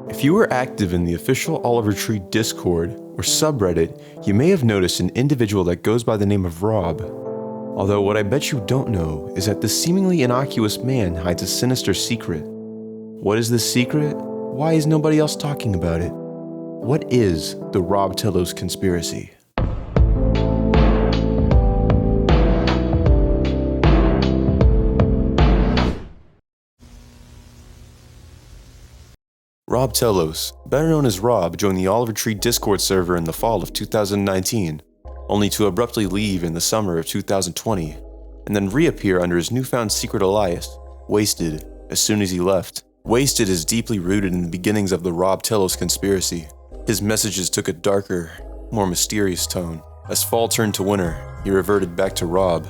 If you were active in the official Oliver Tree Discord or subreddit, you may have noticed an individual that goes by the name of Rob. Although what I bet you don't know is that this seemingly innocuous man hides a sinister secret. What is this secret? Why is nobody else talking about it? What is the Rob Telos Conspiracy? Rob Telos, better known as Rob, joined the Oliver Tree Discord server in the fall of 2019, only to abruptly leave in the summer of 2020, and then reappear under his newfound secret alias, Wasted, as soon as he left. Wasted is deeply rooted in the beginnings of the Rob Telos Conspiracy. His messages took a darker, more mysterious tone. As fall turned to winter, he reverted back to Rob,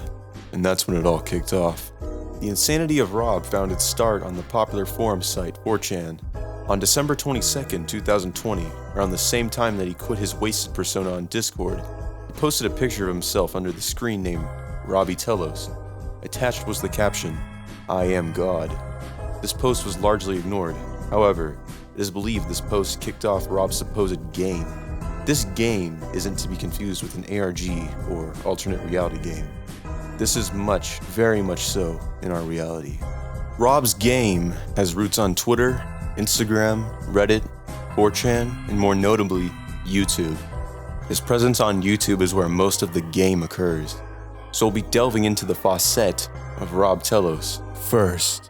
and that's when it all kicked off. The insanity of Rob found its start on the popular forum site 4chan. On December 22nd, 2020, around the same time that he quit his Wasted persona on Discord, he posted a picture of himself under the screen named Robbie Telos. Attached was the caption, "I am God." This post was largely ignored. However, it is believed this post kicked off Rob's supposed game. This game isn't to be confused with an ARG or alternate reality game. This is much, very much so, in our reality. Rob's game has roots on Twitter, Instagram, Reddit, 4chan, and more notably, YouTube. His presence on YouTube is where most of the game occurs, so we'll be delving into the facet of Rob Telos first.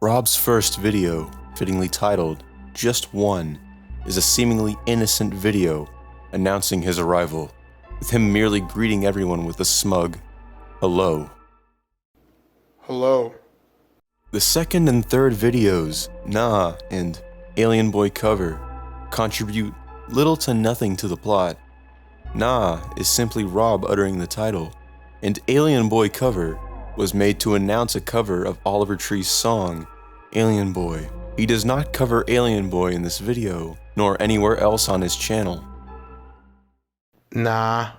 Rob's first video, fittingly titled Just One, is a seemingly innocent video announcing his arrival, with him merely greeting everyone with a smug hello. Hello. The second and third videos, Nah and Alien Boy Cover, contribute little to nothing to the plot. Nah is simply Rob uttering the title, and Alien Boy Cover was made to announce a cover of Oliver Tree's song, Alien Boy. He does not cover Alien Boy in this video, nor anywhere else on his channel. Nah.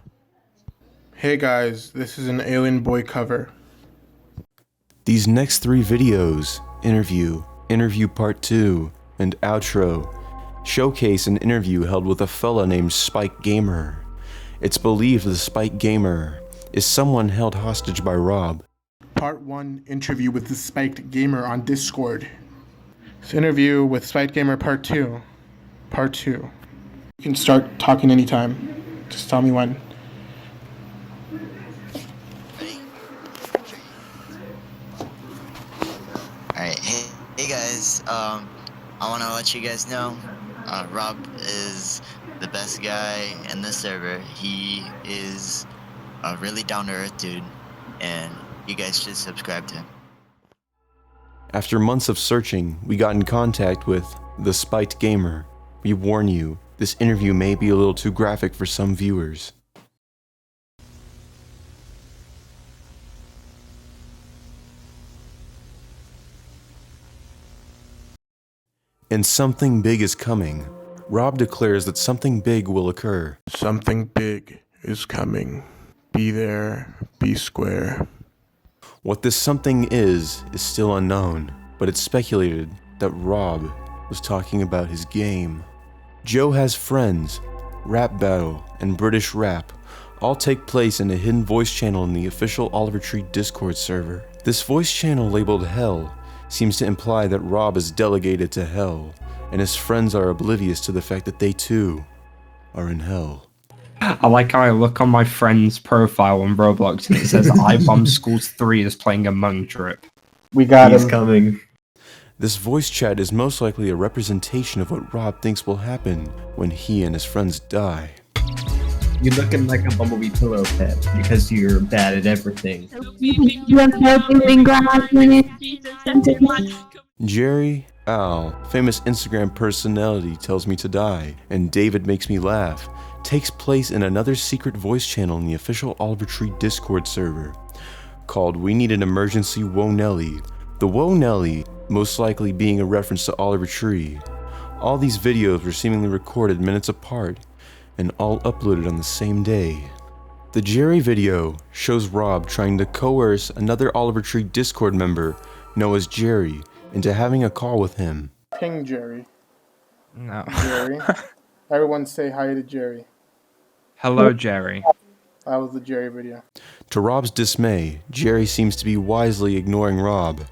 Hey guys, this is an Alien Boy cover. These next three videos, Interview Part 2, and Outro, showcase an interview held with a fella named Spike Gamer. It's believed the Spike Gamer is someone held hostage by Rob. Part 1 interview with the Spiked Gamer on Discord. This interview with Spiked Gamer Part 2. Part 2. You can start talking anytime. Just tell me when. Alright, hey guys, I want to let you guys know, Rob is the best guy in the server. He is a really down-to-earth dude, and you guys should subscribe to him. After months of searching, we got in contact with the Spiked Gamer. We warn you, this interview may be a little too graphic for some viewers. And something big is coming. Rob declares that something big will occur. Something big is coming. Be there, be square. What this something is still unknown, but it's speculated that Rob was talking about his game. Joe Has Friends, Rap Battle, and British Rap all take place in a hidden voice channel in the official Oliver Tree Discord server. This voice channel labeled Hell seems to imply that Rob is delegated to Hell, and his friends are oblivious to the fact that they too are in Hell. I like how I look on my friend's profile on Roblox and it says I Bomb Schools 3 is playing Among Drip. We got He's him. coming. This voice chat is most likely a representation of what Rob thinks will happen when he and his friends die. You're looking like a Bumblebee pillow pet because you're bad at everything. Jerry, Al, famous Instagram personality, tells me to die, and David makes me laugh, takes place in another secret voice channel in the official Oliver Tree Discord server, called We Need an Emergency Whoa Nelly. The Whoa Nelly most likely being a reference to Oliver Tree. All these videos were seemingly recorded minutes apart, and all uploaded on the same day. The Jerry video shows Rob trying to coerce another Oliver Tree Discord member know as Jerry into having a call with him. Ping Jerry. No. Jerry. Everyone say hi to Jerry. Hello, Jerry. That was the Jerry video. To Rob's dismay, Jerry seems to be wisely ignoring Rob.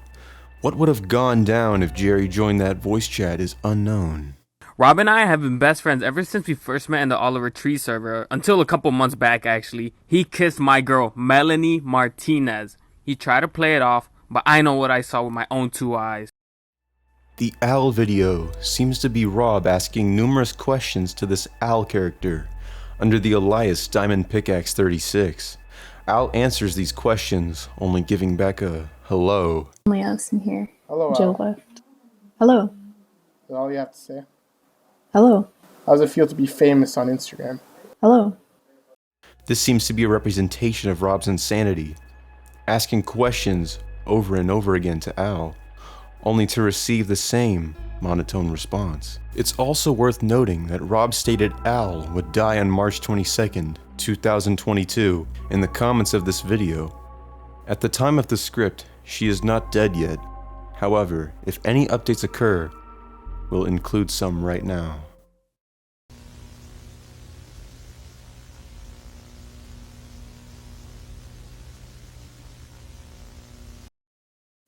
What would have gone down if Jerry joined that voice chat is unknown. Rob and I have been best friends ever since we first met in the Oliver Tree server, until a couple months back actually. He kissed my girl, Melanie Martinez. He tried to play it off, but I know what I saw with my own 2 eyes. The Al video seems to be Rob asking numerous questions to this Al character under the alias Diamond Pickaxe 36. Al answers these questions, only giving back a hello. Only us in here. Hello, Joe Al. left. Hello. That's all you have to say. Hello. How does it feel to be famous on Instagram? Hello. This seems to be a representation of Rob's insanity, asking questions over and over again to Al, only to receive the same monotone response. It's also worth noting that Rob stated Al would die on March 22nd, 2022 in the comments of this video. At the time of the script, she is not dead yet. However, if any updates occur, we'll include some right now.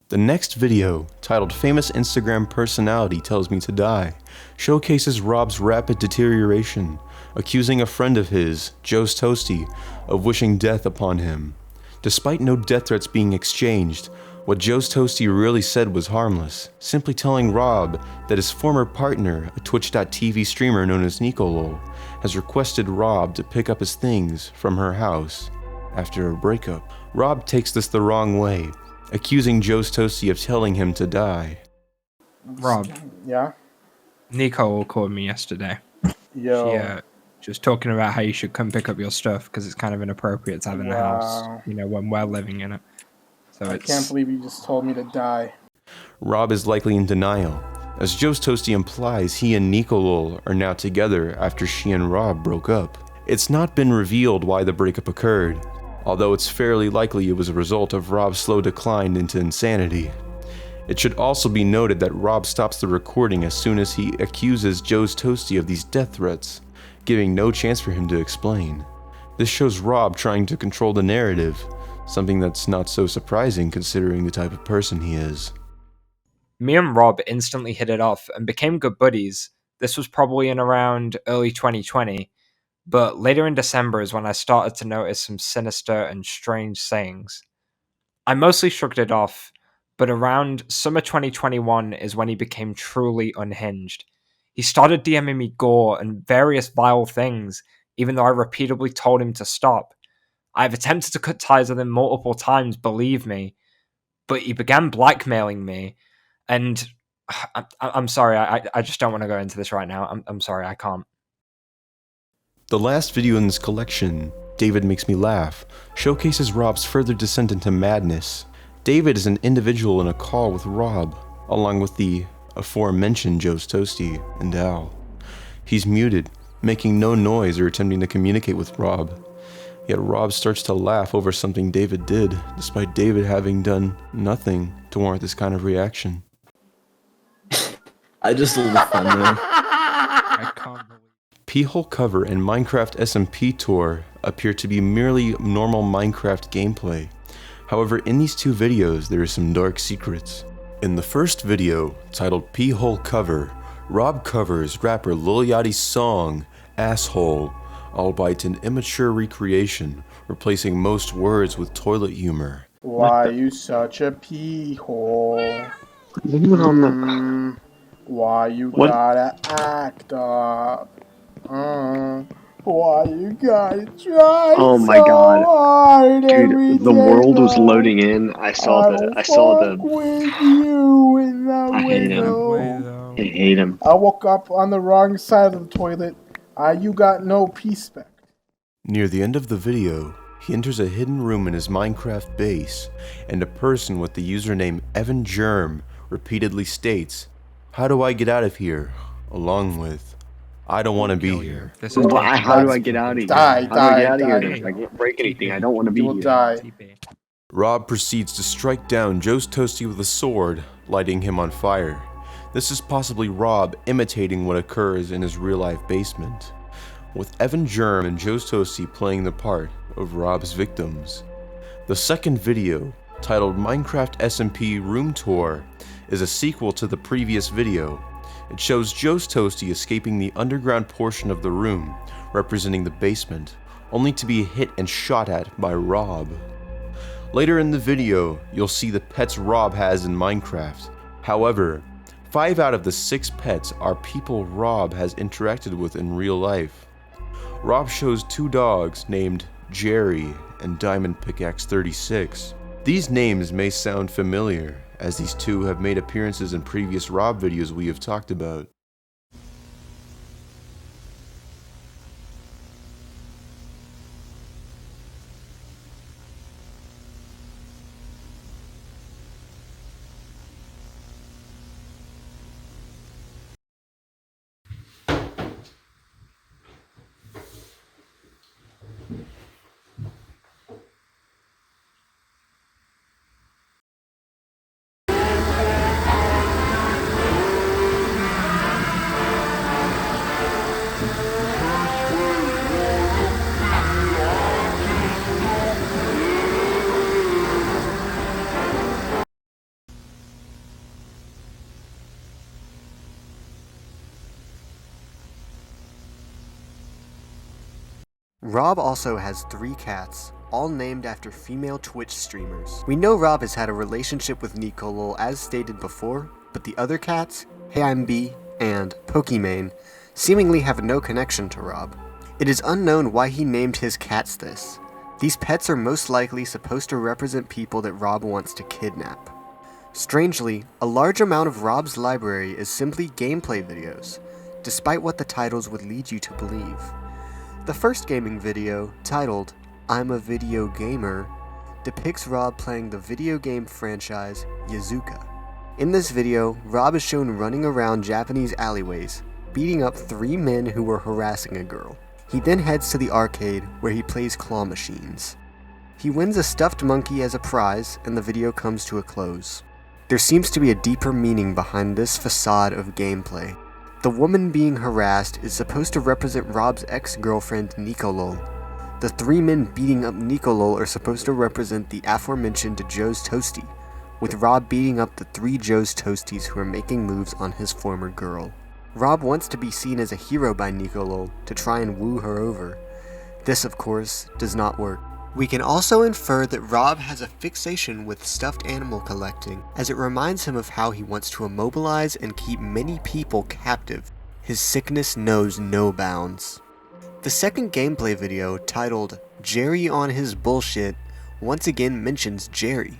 The next video, titled Famous Instagram Personality Tells Me to Die, showcases Rob's rapid deterioration, accusing a friend of his, Joe's Toasty, of wishing death upon him. Despite no death threats being exchanged, what Joe's Toasty really said was harmless, simply telling Rob that his former partner, a Twitch.tv streamer known as Nicolol, has requested Rob to pick up his things from her house after a breakup. Rob takes this the wrong way, accusing Joe's Toasty of telling him to die. Rob, Yeah? Nico called me yesterday. Yo. She was talking about how you should come pick up your stuff because it's kind of inappropriate to have in the house, you know, when we're living in it. So I can't believe you just told me to die. Rob is likely in denial, as Joe's Toasty implies he and Nicolol are now together after she and Rob broke up. It's not been revealed why the breakup occurred, although it's fairly likely it was a result of Rob's slow decline into insanity. It should also be noted that Rob stops the recording as soon as he accuses Joe's Toasty of these death threats, giving no chance for him to explain. This shows Rob trying to control the narrative, something that's not so surprising considering the type of person he is. Me and Rob instantly hit it off and became good buddies. This was probably in around early 2020, but later in December is when I started to notice some sinister and strange sayings. I mostly shrugged it off, but around summer 2021 is when he became truly unhinged. He started DMing me gore and various vile things, even though I repeatedly told him to stop. I've attempted to cut ties with him multiple times, believe me, but he began blackmailing me, and I'm sorry, I just don't want to go into this right now. I'm sorry, I can't. The last video in this collection, David Makes Me Laugh, showcases Rob's further descent into madness. David is an individual in a call with Rob, along with the aforementioned Joe's Toasty and Al. He's muted, making no noise or attempting to communicate with Rob. Yet Rob starts to laugh over something David did, despite David having done nothing to warrant this kind of reaction. I just love fun though. I can't believe. P-hole cover and Minecraft SMP tour appear to be merely normal Minecraft gameplay. However, in these two videos, there are some dark secrets. In the first video, titled P-hole cover, Rob covers rapper Lil Yachty's song, Asshole, albeit an immature recreation, replacing most words with toilet humor. Why you such a pee-hole? Why you gotta act up? Why you gotta try so hard every Dude, the day, world was though? loading in. I saw the With you in the I hate him. window. I hate him. I woke up on the wrong side of the toilet. You got no P-spec. Near the end of the video, he enters a hidden room in his Minecraft base, and a person with the username Evan Germ repeatedly states, "How do I get out of here?" along with, "I don't want to be here." This is How do I get out of here? Die, How do I get die, out of here? die. Then? I can't break anything. I don't want to be You will here. die. TP. Rob proceeds to strike down Joe's Toasty with a sword, lighting him on fire. This is possibly Rob imitating what occurs in his real-life basement, with Evan Germ and Joe's Toasty playing the part of Rob's victims. The second video, titled Minecraft SMP Room Tour, is a sequel to the previous video. It shows Joe's Toasty escaping the underground portion of the room, representing the basement, only to be hit and shot at by Rob. Later in the video, you'll see the pets Rob has in Minecraft. However, 5 out of the 6 pets are people Rob has interacted with in real life. Rob shows 2 dogs named Jerry and Diamond Pickaxe 36. These names may sound familiar, as these 2 have made appearances in previous Rob videos we have talked about. Rob also has 3 cats, all named after female Twitch streamers. We know Rob has had a relationship with Nicolol as stated before, but the other cats, Hey I'm B and Pokimane, seemingly have no connection to Rob. It is unknown why he named his cats this. These pets are most likely supposed to represent people that Rob wants to kidnap. Strangely, a large amount of Rob's library is simply gameplay videos, despite what the titles would lead you to believe. The first gaming video, titled I'm a Video Gamer, depicts Rob playing the video game franchise Yazuka. In this video, Rob is shown running around Japanese alleyways, beating up 3 men who were harassing a girl. He then heads to the arcade where he plays claw machines. He wins a stuffed monkey as a prize, and the video comes to a close. There seems to be a deeper meaning behind this facade of gameplay. The woman being harassed is supposed to represent Rob's ex-girlfriend Nicolol. The 3 men beating up Nicolol are supposed to represent the aforementioned Joe's Toasty, with Rob beating up the 3 Joe's Toasties who are making moves on his former girl. Rob wants to be seen as a hero by Nicolol to try and woo her over. This, of course, does not work. We can also infer that Rob has a fixation with stuffed animal collecting, as it reminds him of how he wants to immobilize and keep many people captive. His sickness knows no bounds. The second gameplay video, titled Jerry on His Bullshit, once again mentions Jerry.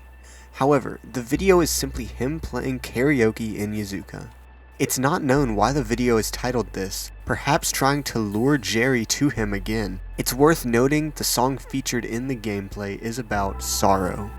However, the video is simply him playing karaoke in Yazuka. It's not known why the video is titled this, perhaps trying to lure Jerry to him again. It's worth noting the song featured in the gameplay is about sorrow.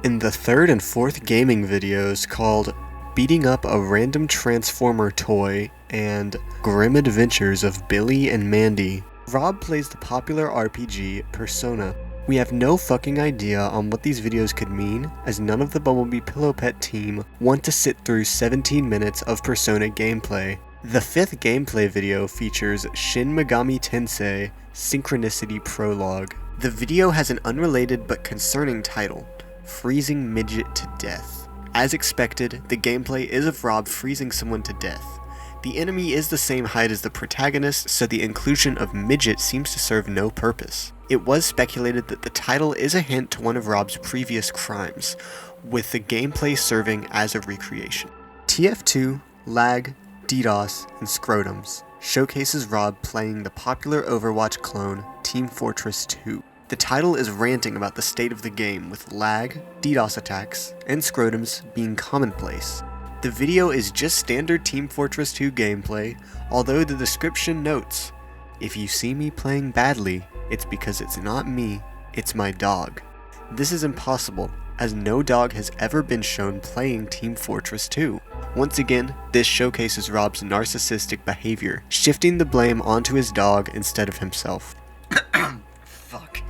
In the third and fourth gaming videos, called Beating Up a Random Transformer Toy and Grim Adventures of Billy and Mandy, Rob plays the popular RPG Persona. We have no fucking idea on what these videos could mean, as none of the Bumblebee Pillow Pet team want to sit through 17 minutes of Persona gameplay. The fifth gameplay video features Shin Megami Tensei Synchronicity Prologue. The video has an unrelated but concerning title, Freezing Midget to Death. As expected, the gameplay is of Rob freezing someone to death. The enemy is the same height as the protagonist, so the inclusion of midget seems to serve no purpose. It was speculated that the title is a hint to one of Rob's previous crimes, with the gameplay serving as a recreation. TF2, Lag, DDoS, and Scrotums showcases Rob playing the popular Overwatch clone Team Fortress 2. The title is ranting about the state of the game, with lag, DDoS attacks, and Scrotums being commonplace. The video is just standard Team Fortress 2 gameplay, although the description notes, "If you see me playing badly, it's because it's not me, it's my dog." This is impossible, as no dog has ever been shown playing Team Fortress 2. Once again, this showcases Rob's narcissistic behavior, shifting the blame onto his dog instead of himself. Fuck.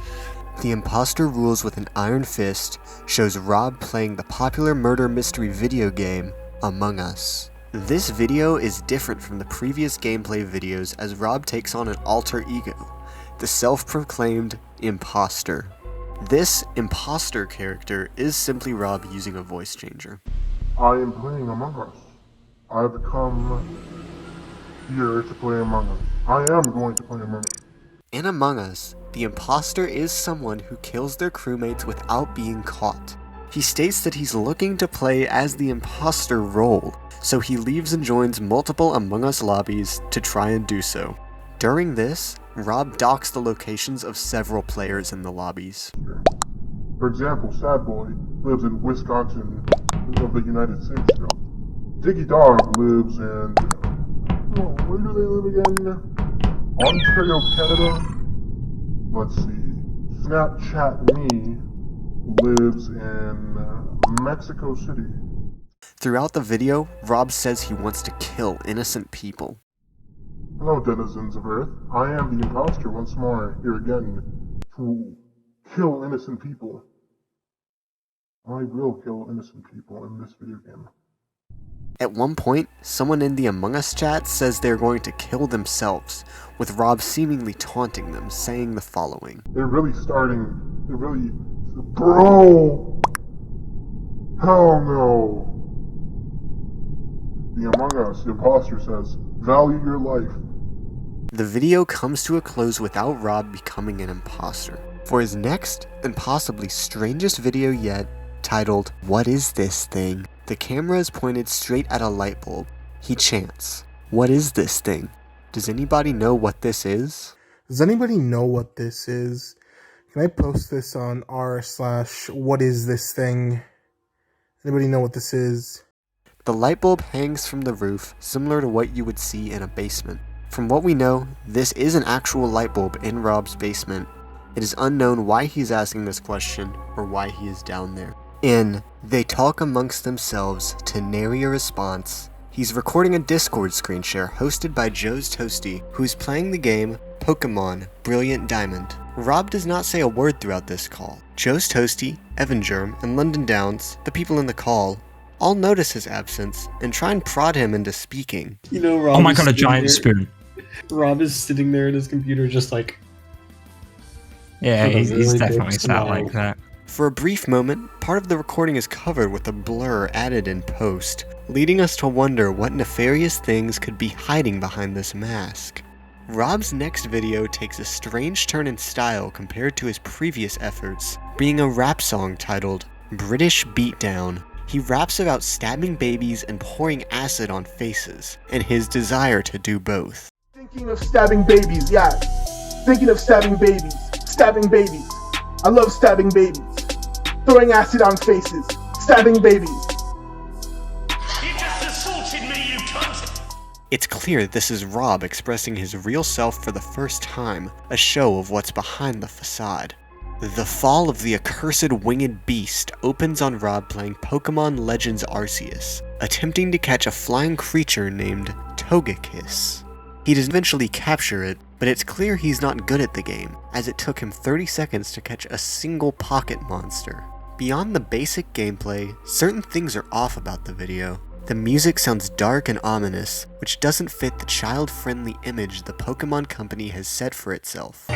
The imposter rules with an iron fist shows Rob playing the popular murder mystery video game, Among Us. This video is different from the previous gameplay videos as Rob takes on an alter ego, the self-proclaimed imposter. This imposter character is simply Rob using a voice changer. I am playing Among Us. I've come here to play Among Us. I am going to play Among Us. In Among Us, the imposter is someone who kills their crewmates without being caught. He states that he's looking to play as the imposter role, so he leaves and joins multiple Among Us lobbies to try and do so. During this, Rob docks the locations of several players in the lobbies. For example, Sad Boy lives in Wisconsin of the United States still. Diggy Dog lives in... where do they live again? Ontario, Canada? Let's see. Snapchat Me lives in Mexico City. Throughout the video, Rob says he wants to kill innocent people. Hello, denizens of Earth. I am the imposter once more, here again, to kill innocent people. I will kill innocent people in this video game. At one point, someone in the Among Us chat says they're going to kill themselves, with Rob seemingly taunting them, saying the following. They're really... Bro! Hell no! The Among Us imposter says, value your life. The video comes to a close without Rob becoming an imposter. For his next, and possibly strangest video yet, titled, What is this thing? The camera is pointed straight at a light bulb. He chants, What is this thing? Does anybody know what this is? Does anybody know what this is? Can I post this on r/what is this thing? Anybody know what this is? The light bulb hangs from the roof, similar to what you would see in a basement. From what we know, this is an actual light bulb in Rob's basement. It is unknown why he's asking this question or why he is down there. In They Talk Amongst Themselves to nary a response, he's recording a Discord screen share hosted by Joe's Toasty, who's playing the game Pokemon Brilliant Diamond. Rob does not say a word throughout this call. Joe's Toasty, Evan Germ, and London Downs, the people in the call, all notice his absence and try and prod him into speaking. You know, Rob. Oh my god, a giant spoon. Rob is sitting there at his computer just like... Yeah, he's really definitely big sat smile. like that. For a brief moment, part of the recording is covered with a blur added in post, leading us to wonder what nefarious things could be hiding behind this mask. Rob's next video takes a strange turn in style compared to his previous efforts, being a rap song titled British Beatdown. He raps about stabbing babies and pouring acid on faces, and his desire to do both. Thinking of stabbing babies, yeah. Thinking of stabbing babies. Stabbing babies. I love stabbing babies. Throwing acid on faces. Stabbing babies. You just assaulted me, you cunt! It's clear this is Rob expressing his real self for the first time, a show of what's behind the facade. The fall of the accursed winged beast opens on Rob playing Pokemon Legends Arceus, attempting to catch a flying creature named Togekiss. He does eventually capture it, but it's clear he's not good at the game, as it took him 30 seconds to catch a single pocket monster. Beyond the basic gameplay, certain things are off about the video. The music sounds dark and ominous, which doesn't fit the child-friendly image the Pokemon Company has set for itself.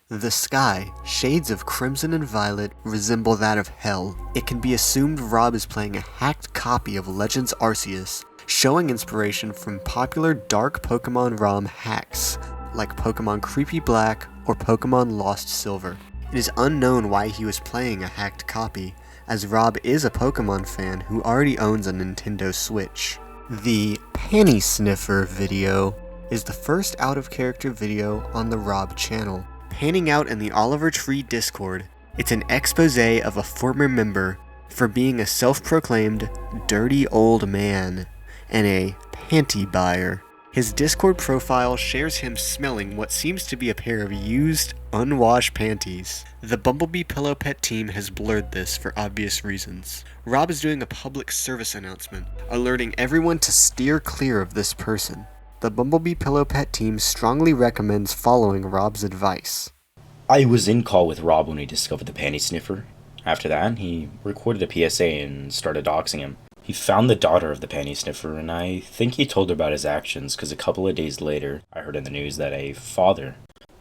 The sky, shades of crimson and violet, resemble that of hell. It can be assumed Rob is playing a hacked copy of Legends Arceus, showing inspiration from popular dark Pokemon ROM hacks, like Pokemon Creepy Black or Pokemon Lost Silver. It is unknown why he was playing a hacked copy, as Rob is a Pokemon fan who already owns a Nintendo Switch. The Panty Sniffer video is the first out-of-character video on the Rob channel. Panning out in the Oliver Tree Discord, it's an expose of a former member for being a self-proclaimed dirty old man and a panty buyer. His Discord profile shares him smelling what seems to be a pair of used, unwashed panties. The Bumblebee Pillow Pet team has blurred this for obvious reasons. Rob is doing a public service announcement, alerting everyone to steer clear of this person. The Bumblebee Pillow Pet team strongly recommends following Rob's advice. I was in call with Rob when he discovered the panty sniffer. After that, he recorded a PSA and started doxing him. He found the daughter of the panty sniffer, and I think he told her about his actions because a couple of days later, I heard in the news that a father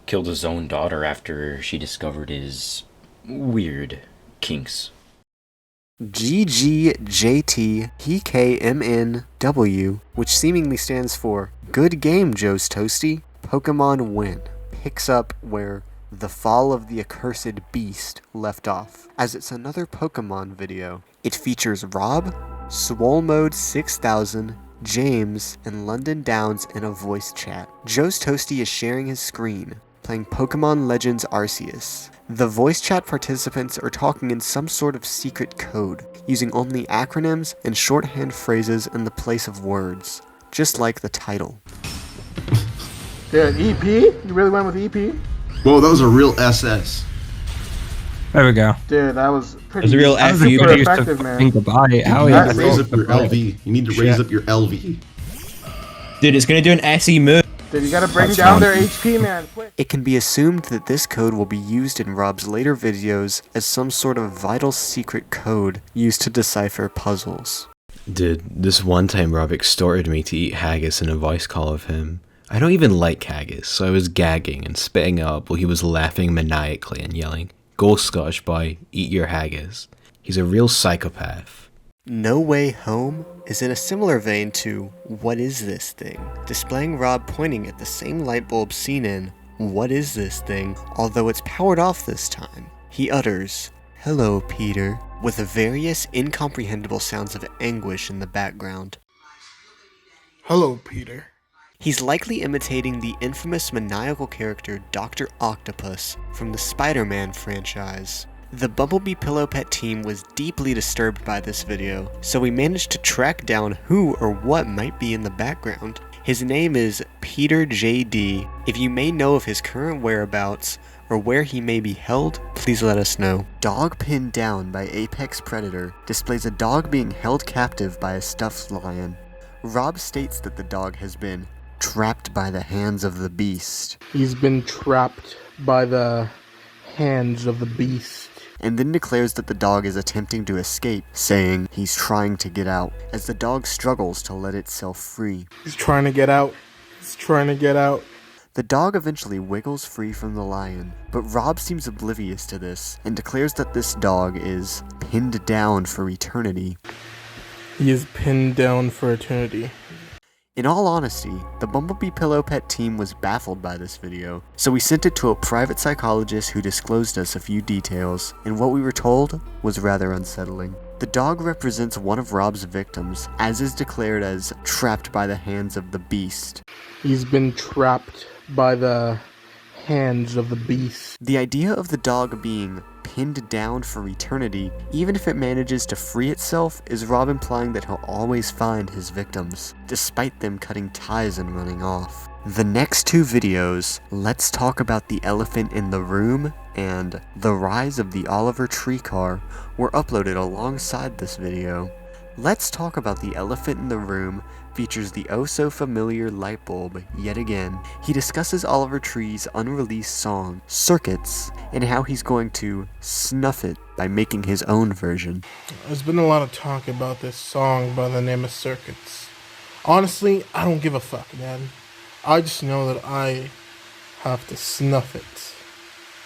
killed his own daughter after she discovered his weird kinks. GGJTPKMNW, which seemingly stands for Good Game, Joe's Toasty, Pokemon Win, picks up where The Fall of the Accursed Beast left off, as it's another Pokemon video. It features Rob, Swolmode 6000, James, and London Downs in a voice chat. Joe's Toasty is sharing his screen, playing Pokemon Legends Arceus. The voice chat participants are talking in some sort of secret code, using only acronyms and shorthand phrases in the place of words, just like the title. Dude, EP? You really went with EP? Whoa, that was a real SS. There we go. Dude, that was pretty It was a real that was F you, super but you used to effective, man. think about it. How You you need to raise up your LV. You need to raise up your LV. Dude, it's gonna do an SE move. Dude, you gotta bring down their HP, man. Quick. It can be assumed that this code will be used in Rob's later videos as some sort of vital secret code used to decipher puzzles. Dude, this one time Rob extorted me to eat haggis in a voice call of him. I don't even like haggis, so I was gagging and spitting up while he was laughing maniacally and yelling, "Go Scottish boy, eat your haggis." He's a real psychopath. No Way Home is in a similar vein to What Is This Thing, displaying Rob pointing at the same light bulb seen in What Is This Thing, although it's powered off this time. He utters, "Hello, Peter," with various incomprehensible sounds of anguish in the background. Hello, Peter. He's likely imitating the infamous maniacal character Dr. Octopus from the Spider-Man franchise. The Bumblebee Pillow Pet team was deeply disturbed by this video, so we managed to track down who or what might be in the background. His name is Peter JD. If you may know of his current whereabouts or where he may be held, please let us know. Dog Pinned Down by Apex Predator displays a dog being held captive by a stuffed lion. Rob states that the dog has been trapped by the hands of the beast. He's been trapped by the hands of the beast. And then declares that the dog is attempting to escape, saying he's trying to get out, as the dog struggles to let itself free. He's trying to get out. He's trying to get out. The dog eventually wiggles free from the lion, but Rob seems oblivious to this, and declares that this dog is pinned down for eternity. He is pinned down for eternity. In all honesty, the Bumblebee Pillow Pet team was baffled by this video, so we sent it to a private psychologist who disclosed us a few details, and what we were told was rather unsettling. The dog represents one of Rob's victims, as is declared as trapped by the hands of the beast. He's been trapped by the hands of the beast. The idea of the dog being pinned down for eternity, even if it manages to free itself, is Rob implying that he'll always find his victims, despite them cutting ties and running off. The next two videos, Let's Talk About the Elephant in the Room and The Rise of the Oliver Tree Car, were uploaded alongside this video. Let's Talk About the Elephant in the Room features the oh-so-familiar light bulb yet again. He discusses Oliver Tree's unreleased song, Circuits, and how he's going to snuff it by making his own version. There's been a lot of talk about this song by the name of Circuits. Honestly, I don't give a fuck, man. I just know that I have to snuff it.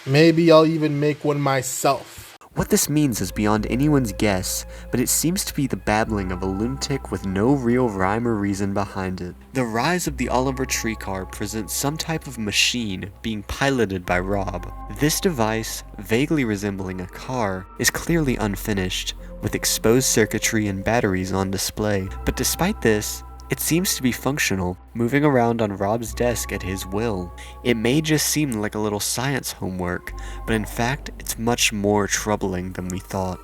Maybe I'll even make one myself. What this means is beyond anyone's guess, but it seems to be the babbling of a lunatic with no real rhyme or reason behind it. The Rise of the Oliver Tree Car presents some type of machine being piloted by Rob. This device, vaguely resembling a car, is clearly unfinished, with exposed circuitry and batteries on display. But despite this, it seems to be functional, moving around on Rob's desk at his will. It may just seem like a little science homework, but in fact, it's much more troubling than we thought.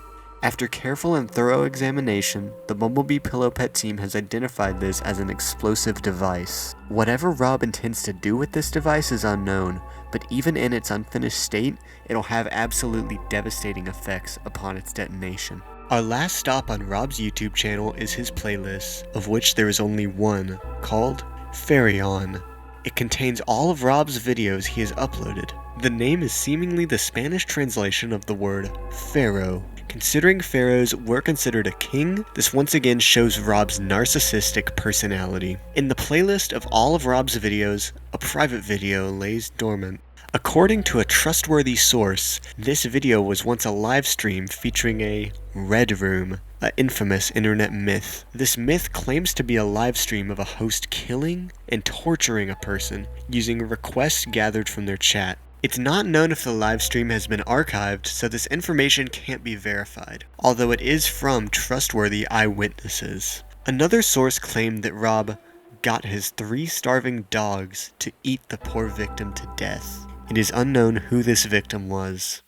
After careful and thorough examination, the Bumblebee Pillow Pet team has identified this as an explosive device. Whatever Rob intends to do with this device is unknown, but even in its unfinished state, it'll have absolutely devastating effects upon its detonation. Our last stop on Rob's YouTube channel is his playlist, of which there is only one, called Fairy On. It contains all of Rob's videos he has uploaded. The name is seemingly the Spanish translation of the word pharaoh. Considering pharaohs were considered a king, this once again shows Rob's narcissistic personality. In the playlist of all of Rob's videos, a private video lays dormant. According to a trustworthy source, this video was once a live stream featuring a Red Room, an infamous internet myth. This myth claims to be a live stream of a host killing and torturing a person using requests gathered from their chat. It's not known if the live stream has been archived, so this information can't be verified, although it is from trustworthy eyewitnesses. Another source claimed that Rob got his 3 starving dogs to eat the poor victim to death. It is unknown who this victim was.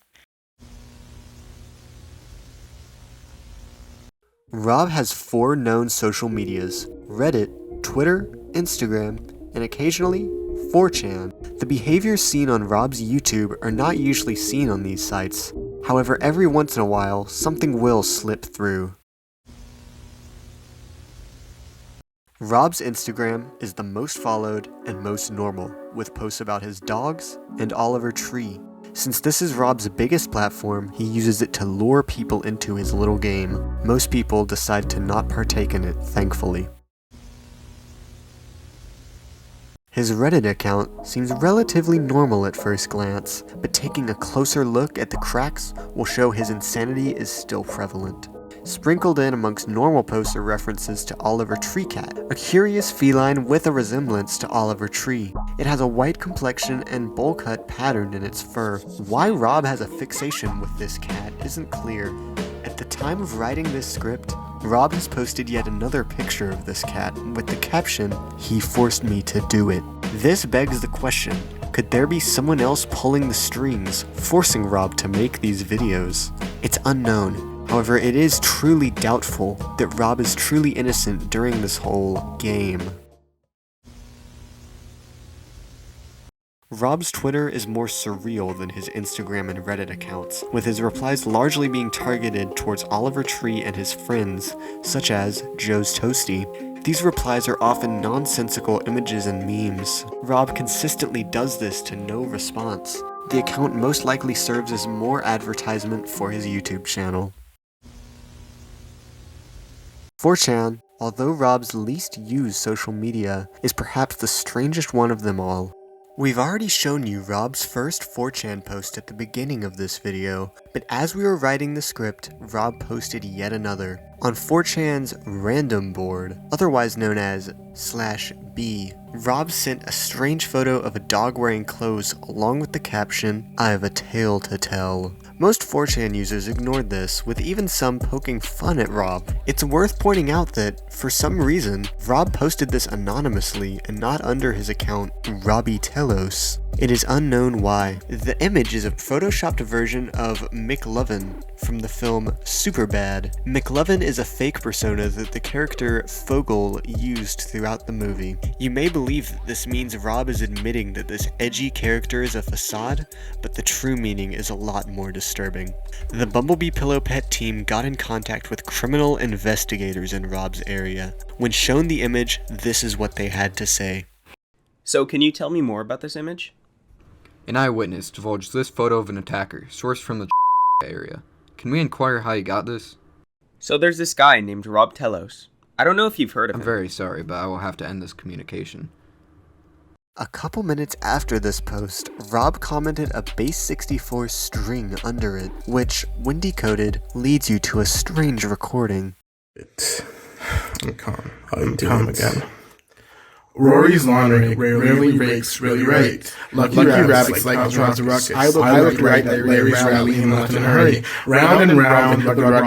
Rob has 4 known social medias: Reddit, Twitter, Instagram, and occasionally 4chan. The behaviors seen on Rob's YouTube are not usually seen on these sites. However, every once in a while, something will slip through. Rob's Instagram is the most followed and most normal, with posts about his dogs and Oliver Tree. Since this is Rob's biggest platform, he uses it to lure people into his little game. Most people decide to not partake in it, thankfully. His Reddit account seems relatively normal at first glance, but taking a closer look at the cracks will show his insanity is still prevalent. Sprinkled in amongst normal posts are references to Oliver Tree Cat, a curious feline with a resemblance to Oliver Tree. It has a white complexion and bowl cut pattern in its fur. Why Rob has a fixation with this cat isn't clear. At the time of writing this script, Rob has posted yet another picture of this cat with the caption, "He forced me to do it." This begs the question, could there be someone else pulling the strings, forcing Rob to make these videos? It's unknown. However, it is truly doubtful that Rob is truly innocent during this whole game. Rob's Twitter is more surreal than his Instagram and Reddit accounts, with his replies largely being targeted towards Oliver Tree and his friends, such as Joe's Toasty. These replies are often nonsensical images and memes. Rob consistently does this to no response. The account most likely serves as more advertisement for his YouTube channel. 4chan, although Rob's least used social media, is perhaps the strangest one of them all. We've already shown you Rob's first 4chan post at the beginning of this video, but as we were writing the script, Rob posted yet another. On 4chan's random board, otherwise known as /B, Rob sent a strange photo of a dog wearing clothes along with the caption, "I have a tale to tell." Most 4chan users ignored this, with even some poking fun at Rob. It's worth pointing out that, for some reason, Rob posted this anonymously and not under his account, Robbie Telos. It is unknown why. The image is a photoshopped version of McLovin from the film Superbad. McLovin is a fake persona that the character Fogel used throughout the movie. You may believe that this means Rob is admitting that this edgy character is a facade, but the true meaning is a lot more disturbing. The Bumblebee Pillow Pet team got in contact with criminal investigators in Rob's area. When shown the image, this is what they had to say. So can you tell me more about this image? An eyewitness divulged this photo of an attacker, sourced from the area. Can we inquire how you got this? So there's this guy named Rob Telos. I don't know if you've heard of him. I'm very sorry, but I will have to end this communication. A couple minutes after this post, Rob commented a base 64 string under it, which, when decoded, leads you to a strange recording. I'm doing again. Rory's lawn rarely rakes really right. Lucky rabbits like John's ruckus. I looked right at Larry's rally and left in a hurry. Round and round, but the rat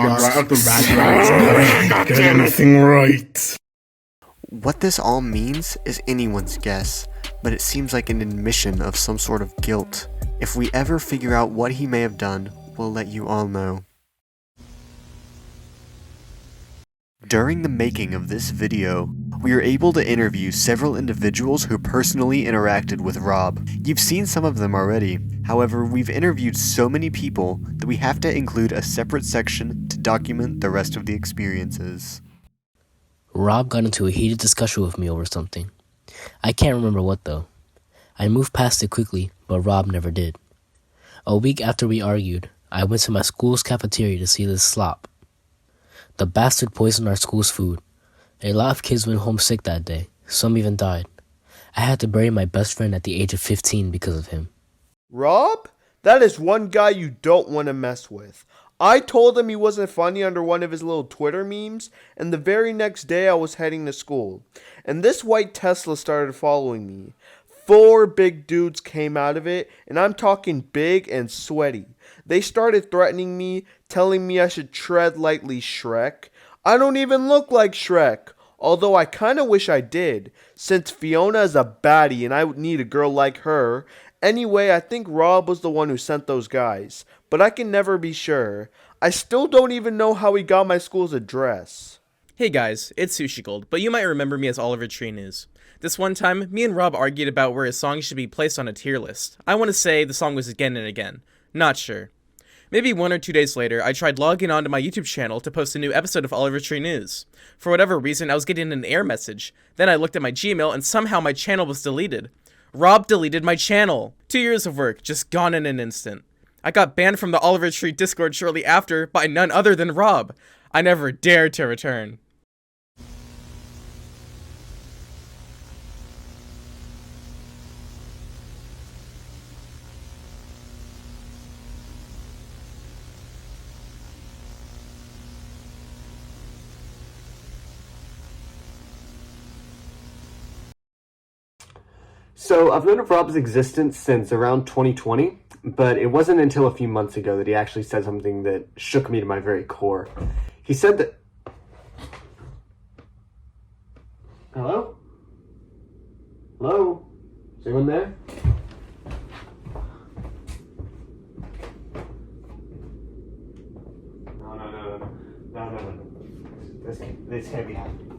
get anything right. What this all means is anyone's guess, but it seems like an admission of some sort of guilt. If we ever figure out what he may have done, we'll let you all know. During the making of this video, we were able to interview several individuals who personally interacted with Rob. You've seen some of them already. However, we've interviewed so many people that we have to include a separate section to document the rest of the experiences. Rob got into a heated discussion with me over something. I can't remember what though. I moved past it quickly, but Rob never did. A week after we argued, I went to my school's cafeteria to see this slop. The bastard poisoned our school's food. A lot of kids went home sick that day. Some even died. I had to bury my best friend at the age of 15 because of him. Rob? That is one guy you don't want to mess with. I told him he wasn't funny under one of his little Twitter memes, and the very next day I was heading to school. And this white Tesla started following me. 4 big dudes came out of it, and I'm talking big and sweaty. They started threatening me, telling me I should tread lightly, Shrek. I don't even look like Shrek, although I kinda wish I did, since Fiona is a baddie and I would need a girl like her. Anyway, I think Rob was the one who sent those guys, but I can never be sure. I still don't even know how he got my school's address. Hey guys, it's Sushi Gold, but you might remember me as Oliver Tree News. This one time, me and Rob argued about where a song should be placed on a tier list. I want to say the song was Again and Again. Not sure. Maybe 1 or 2 days later, I tried logging onto my YouTube channel to post a new episode of Oliver Tree News. For whatever reason, I was getting an error message. Then I looked at my Gmail and somehow my channel was deleted. Rob deleted my channel. 2 years of work, just gone in an instant. I got banned from the Oliver Tree Discord shortly after by none other than Rob. I never dared to return. So I've known of Rob's existence since around 2020, but it wasn't until a few months ago that he actually said something that shook me to my very core. He said that... Hello? Hello? Is anyone there? No. This can't be happening.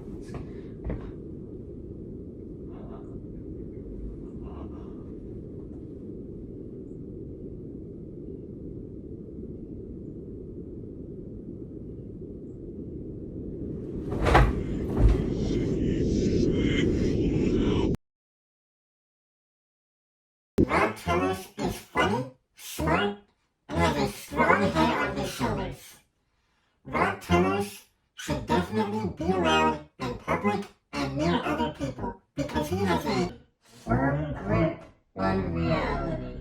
Rob Telos is funny, smart, and has a strong head on his shoulders. Rob Telos should definitely be around in public and near other people because he has a firm grip on reality.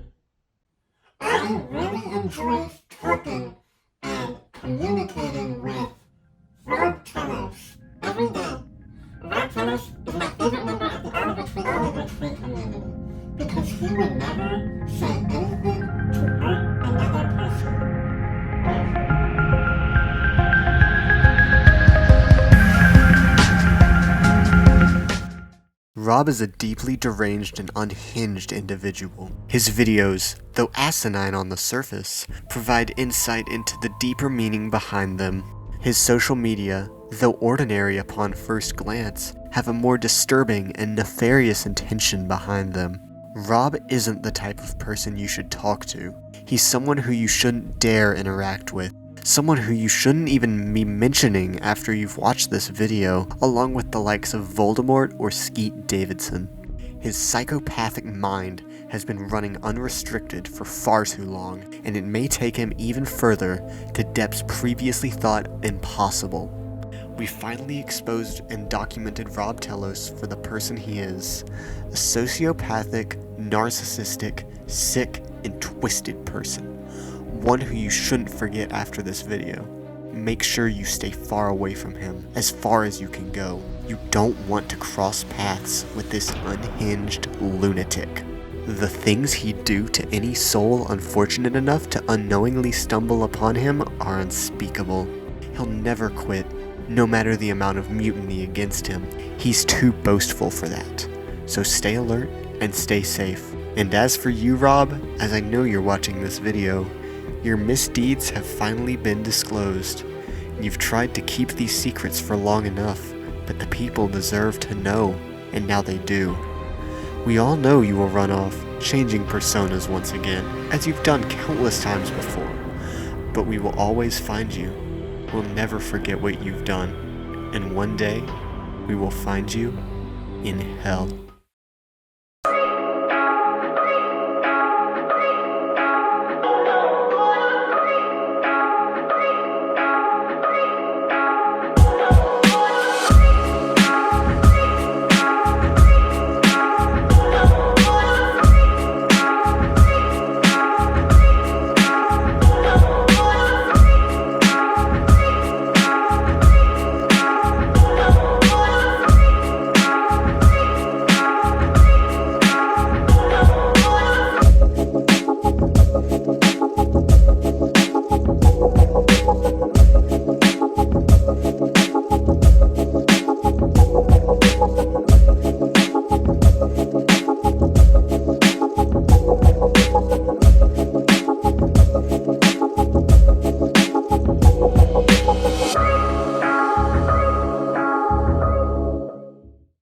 I really enjoy talking and communicating with Rob Telos every day. Rob Telos is my favorite member of the Oliver Tree community because he would never say anything to hurt another person. Rob is a deeply deranged and unhinged individual. His videos, though asinine on the surface, provide insight into the deeper meaning behind them. His social media, though ordinary upon first glance, have a more disturbing and nefarious intention behind them. Rob isn't the type of person you should talk to. He's someone who you shouldn't dare interact with. Someone who you shouldn't even be mentioning after you've watched this video, along with the likes of Voldemort or Skeet Davidson. His psychopathic mind has been running unrestricted for far too long, and it may take him even further to depths previously thought impossible. We finally exposed and documented Rob Telos for the person he is, a sociopathic, narcissistic, sick, and twisted person. One who you shouldn't forget after this video. Make sure you stay far away from him, as far as you can go. You don't want to cross paths with this unhinged lunatic. The things he'd do to any soul unfortunate enough to unknowingly stumble upon him are unspeakable. He'll never quit, no matter the amount of mutiny against him. He's too boastful for that. So stay alert and stay safe. And as for you, Rob, as I know you're watching this video, your misdeeds have finally been disclosed. You've tried to keep these secrets for long enough, but the people deserve to know, and now they do. We all know you will run off, changing personas once again, as you've done countless times before. But we will always find you. We'll never forget what you've done. And one day, we will find you in hell.